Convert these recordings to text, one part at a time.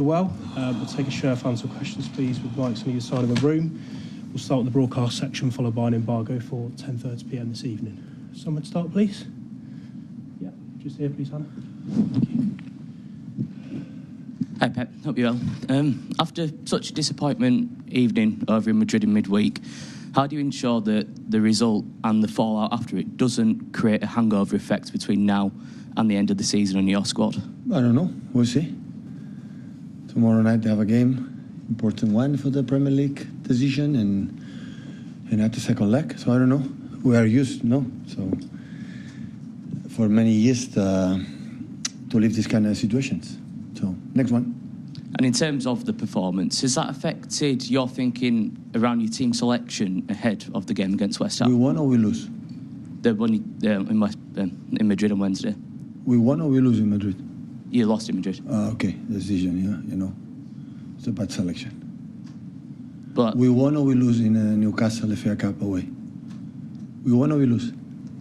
Well, we'll take a show of hands for questions, please, with mics on either side of the room. We'll start with the broadcast section, followed by an embargo for 10:30 p.m. this evening. Someone start, please. Yeah, just here, please, Hannah. Thank you. Hi, Pep. Hope you're well. After such a disappointment evening over in Madrid in midweek, how do you ensure that the result and the fallout after it doesn't create a hangover effect between now and the end of the season on your squad? I don't know. We'll see. Tomorrow night they have a game, important one for the Premier League decision, and at the second leg. So I don't know. We are used, no? So for many years to live these kind of situations. So next one. And in terms of the performance, has that affected your thinking around your team selection ahead of the game against West Ham? We won or we lose? The one in Madrid on Wednesday. We won or we lose in Madrid? You lost in Madrid. Okay, decision, yeah, you know. It's a bad selection. But we won or we lose in Newcastle FA Cup away? We won or we lose?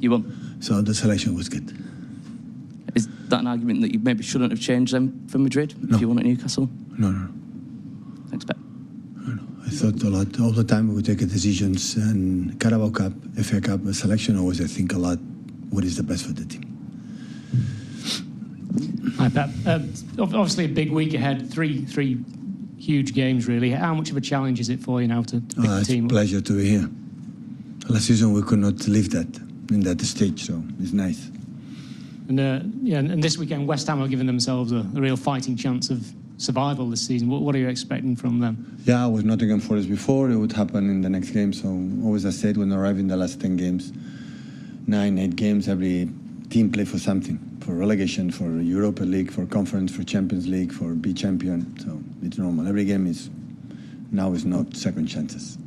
You won. So the selection was good. Is that an argument that you maybe shouldn't have changed them for Madrid if you won at Newcastle? No. Thanks, Pep. No. I thought a lot, all the time we take decisions, and Carabao Cup, FA Cup selection, always I think a lot what is the best for the team. Hi, Pep. Obviously a big week ahead, three huge games really. How much of a challenge is it for you now to pick the team? It's a pleasure to be here. Last season we could not live that in that stage, so it's nice. And this weekend West Ham are giving themselves a real fighting chance of survival this season. What are you expecting from them? Yeah, I was Nottingham Forest before. It would happen in the next game. So always I said when I arrive in the last 10 games, 8 games, every team play for something. For relegation, for Europa League, for Conference, for Champions League, for be champion. So it's normal. Every game is not second chances.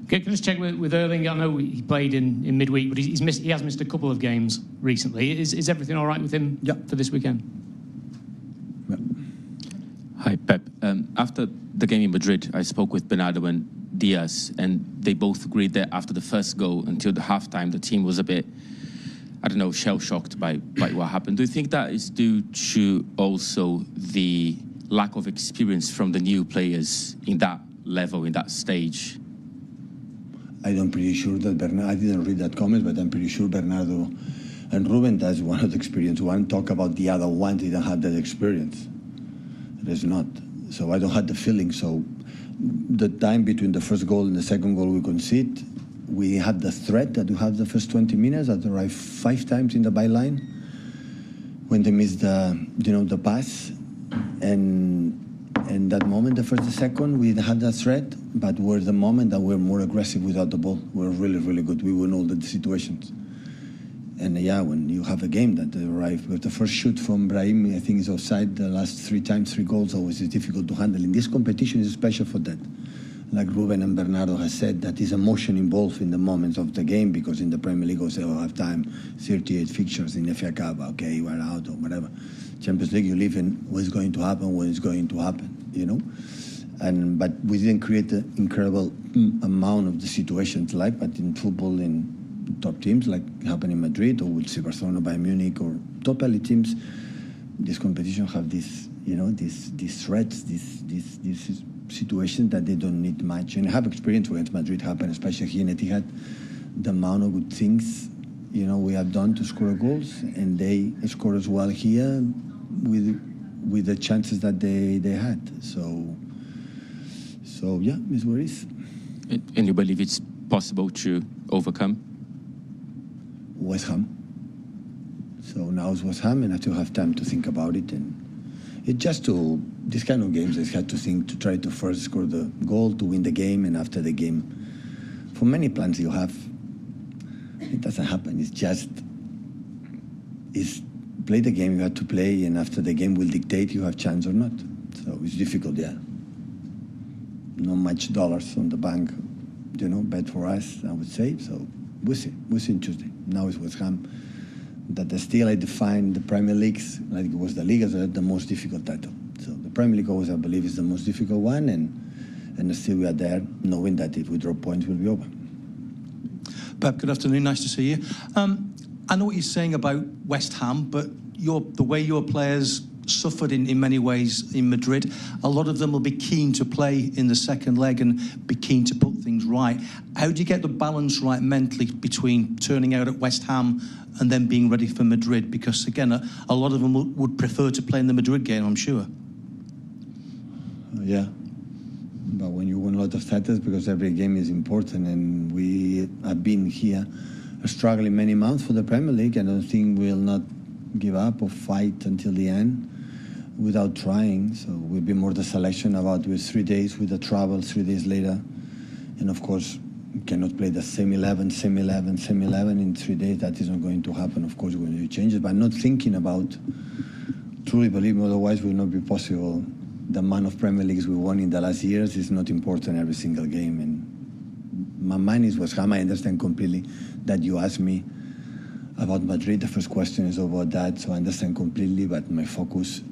Okay, can I just check with Erling? I know he played in midweek, but he has missed a couple of games recently. Is everything all right with him for this weekend? Yeah. Hi, Pep. After the game in Madrid, I spoke with Bernardo and Diaz, and they both agreed that after the first goal until the halftime, the team was a bit, shell-shocked by what happened. Do you think that is due to also the lack of experience from the new players in that level, in that stage? I'm pretty sure that I didn't read that comment, but I'm pretty sure Bernardo and Ruben, that's one of the experience. One talk about the other one didn't have that experience. It is not. So I don't have the feeling. So the time between the first goal and the second goal we concede, we had the threat that we have the first 20 minutes that arrived 5 times in the byline when they missed the pass. And that moment, the first and second, we had that threat, but we're the moment that we're more aggressive without the ball. We're really, really good. We win all the situations. And when you have a game that they arrive with the first shoot from Brahim, I think is offside. The last 3 times, 3 goals, always is difficult to handle. In this competition is special for that. Like Ruben and Bernardo has said, that is emotion involved in the moments of the game, because in the Premier League, we say, half time, 38 fixtures in the FA Cup, okay, we're out or whatever. Champions League, you live in what's going to happen, when it's going to happen, But we didn't create an incredible amount of the situations but in football, in top teams, like happened in Madrid, or we'll see Barcelona, Bayern Munich, or top elite teams, this competition have these threats, these situations that they don't need much. And I have experience against Madrid happened, especially here in Etihad, the amount of good things, we have done to score goals, and they score as well here with the chances that they had. So yeah, it's what it is. And you believe it's possible to overcome? West Ham. So now it's West Ham, and I still have time to think about it. And it's just these kind of games, I had to think to try to first score the goal to win the game, and after the game, for many plans you have, it doesn't happen. It's play the game you have to play, and after the game will dictate you have chance or not. So it's difficult, Not much dollars on the bank, bet for us, I would say. So we'll see. We'll see on Tuesday. Now it's West Ham. That still I define the Premier Leagues, like it was the league, as the most difficult title. So the Premier League always, I believe, is the most difficult one, and still we are there, knowing that if we drop points, we'll be over. Pep, good afternoon. Nice to see you. I know what you're saying about West Ham, but the way your players suffered in many ways in Madrid. A lot of them will be keen to play in the second leg and be keen to put things right. How do you get the balance right mentally between turning out at West Ham and then being ready for Madrid? Because, again, a lot of them would prefer to play in the Madrid game, I'm sure. Yeah. But when you win a lot of titles, because every game is important, and we have been here struggling many months for the Premier League, I don't think we'll not give up or fight until the end without trying. So we'll be more the selection about with 3 days with the travel 3 days later. And of course, you cannot play the same 11 in 3 days. That isn't going to happen. Of course, we're going to do changes, but not thinking about, truly believe me, otherwise will not be possible. The amount of Premier Leagues we won in the last years is not important every single game. And my mind is West Ham. I understand completely that you asked me about Madrid. The first question is about that, so I understand completely, but my focus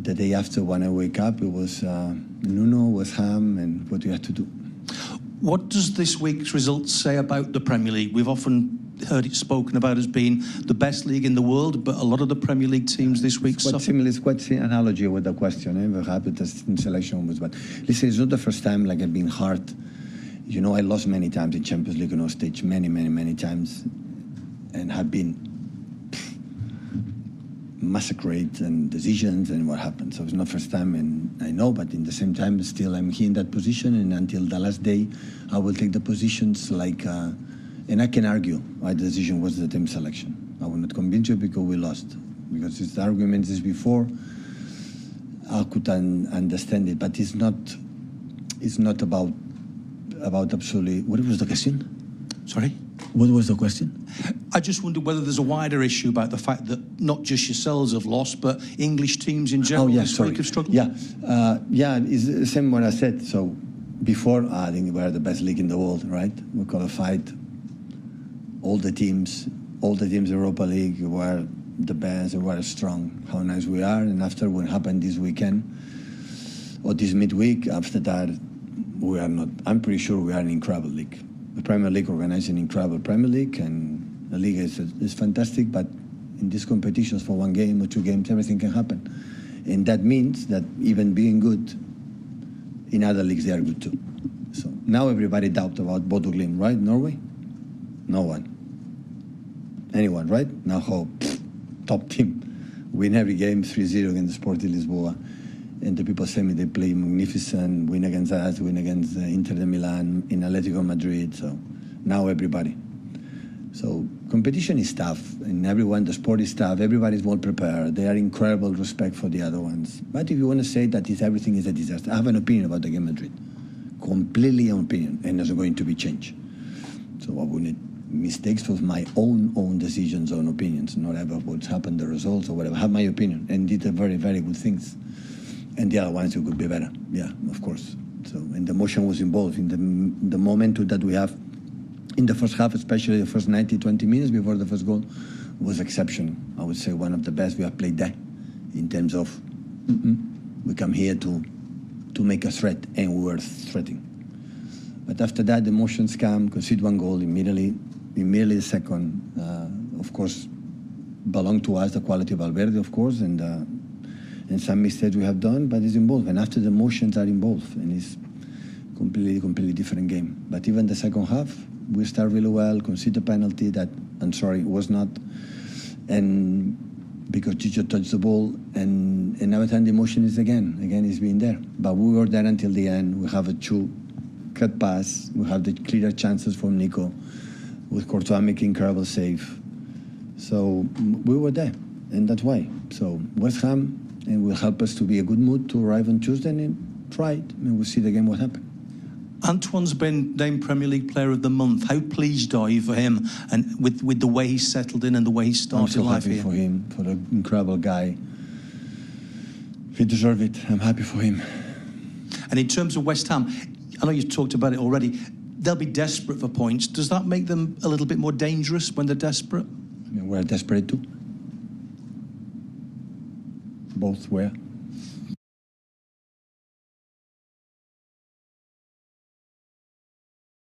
the day after when I wake up, it was Nuno, West Ham, and what we had to do. What does this week's results say about the Premier League? We've often heard it spoken about as being the best league in the world, but a lot of the Premier League teams this week It's quite similar. It's quite an analogy with the question. We're happy the selection was, but listen, it's not the first time like I've been hard. You know, I lost many times in Champions League on stage, many times, and have been massacred and decisions and what happened. So it's not first time, and I know, but in the same time, still I'm here in that position, and until the last day, I will take the positions like, and I can argue why the decision was the team selection. I will not convince you because we lost, because it's the arguments is before. I could understand it, but it's not about absolutely. What was the question? Sorry? What was the question? I just wondered whether there's a wider issue about the fact that not just yourselves have lost, but English teams in general this week have struggled. Yeah, it's the same what I said. So before, I think we are the best league in the world, right? We qualified all the teams Europa League were the best and were strong. How nice we are. And after what happened this weekend, or this midweek, after that, we are not. I'm pretty sure we are an incredible league. The Premier League organized an incredible Premier League, and the league is fantastic, but in these competitions for 1 game or 2 games, everything can happen. And that means that even being good, in other leagues they are good too. So now everybody doubt about Bodo Glimt, right? Norway? No one. Anyone, right? Now hope, top team. Win every game 3-0 against Sporting Lisboa. And the people say me they play magnificent, win against us, win against Inter de Milan, in Atletico Madrid. So now everybody. So competition is tough, and everyone, the sport is tough. Everybody's well prepared. They are incredible respect for the other ones. But if you want to say that everything is a disaster, I have an opinion about the game Madrid. Completely an opinion, and there's going to be change. So I wouldn't mistakes with my own decisions, own opinions, not ever what's happened, the results or whatever. I have my opinion and did a very, very good things. And the other ones who could be better. Yeah, of course. So, and the emotion was involved in the momentum that we have in the first half, especially the first 90, 20 minutes before the first goal, was exceptional. I would say one of the best we have played there in terms of we come here to make a threat, and we were threatening. But after that, the emotions come, concede 1 goal immediately the second, of course, belonged to us, the quality of Valverde, of course, and some mistakes we have done, but it's involved. And after the emotions are involved, and it's completely different game. But even the second half, we start really well, concede a penalty that, I'm sorry, was not, and because Chicho touched the ball, and every time the emotion is again is being there. But we were there until the end. We have a 2 cut pass, we have the clear chances from Nico, with Courtois making incredible save. So we were there, and that's why. So West Ham, and will help us to be a good mood to arrive on Tuesday and try it, and we'll see the game what happens. Antoine's been named Premier League Player of the Month. How pleased are you for him and with the way he's settled in and the way he started life here? I'm so happy for him, for the incredible guy. He deserves it. I'm happy for him. And in terms of West Ham, I know you've talked about it already. They'll be desperate for points. Does that make them a little bit more dangerous when they're desperate? I mean, we're desperate too. Both were.